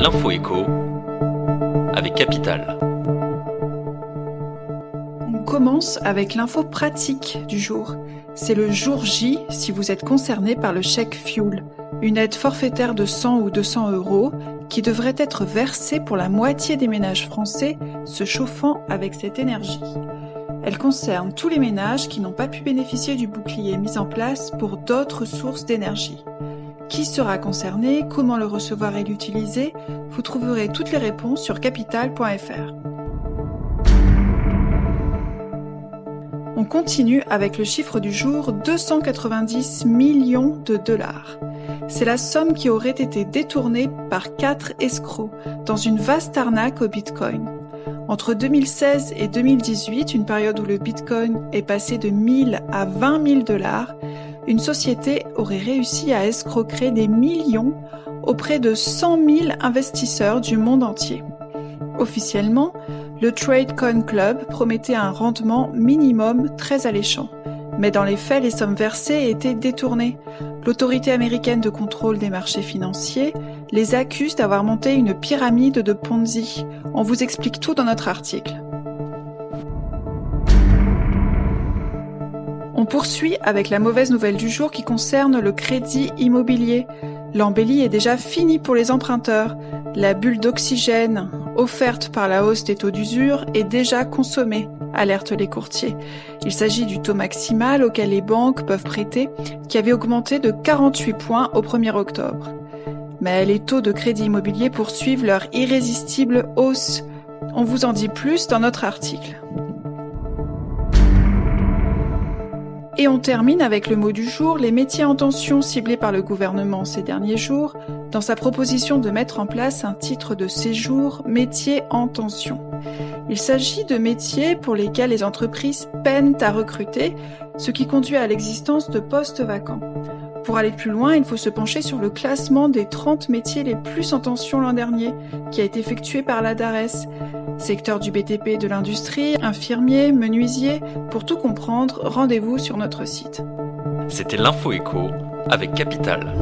L'info écho avec Capital. On commence avec l'info pratique du jour. C'est le jour J si vous êtes concerné par le chèque fuel, une aide forfaitaire de 100 ou 200 € qui devrait être versée pour la moitié des ménages français se chauffant avec cette énergie. Elle concerne tous les ménages qui n'ont pas pu bénéficier du bouclier mis en place pour d'autres sources d'énergie. Qui sera concerné, comment le recevoir et l'utiliser? Vous trouverez toutes les réponses sur capital.fr. On continue avec le chiffre du jour, 290 millions de dollars. C'est la somme qui aurait été détournée par 4 escrocs dans une vaste arnaque au Bitcoin. Entre 2016 et 2018, une période où le Bitcoin est passé de 1000 à 20 000 $, une société aurait réussi à escroquer des millions auprès de 100 000 investisseurs du monde entier. Officiellement, le TradeCoin Club promettait un rendement minimum très alléchant. Mais dans les faits, les sommes versées étaient détournées. L'autorité américaine de contrôle des marchés financiers les accuse d'avoir monté une pyramide de Ponzi. On vous explique tout dans notre article. On poursuit avec la mauvaise nouvelle du jour qui concerne le crédit immobilier. L'embellie est déjà finie pour les emprunteurs. La bulle d'oxygène offerte par la hausse des taux d'usure est déjà consommée, alertent les courtiers. Il s'agit du taux maximal auquel les banques peuvent prêter, qui avait augmenté de 48 points au 1er octobre. Mais les taux de crédit immobilier poursuivent leur irrésistible hausse. On vous en dit plus dans notre article. Et on termine avec le mot du jour, les métiers en tension ciblés par le gouvernement ces derniers jours, dans sa proposition de mettre en place un titre de séjour métiers en tension. Il s'agit de métiers pour lesquels les entreprises peinent à recruter, ce qui conduit à l'existence de postes vacants. Pour aller plus loin, il faut se pencher sur le classement des 30 métiers les plus en tension l'an dernier, qui a été effectué par la DARES. Secteur du BTP, de l'industrie, infirmiers, menuisiers. Pour tout comprendre, rendez-vous sur notre site. C'était l'info écho avec Capital.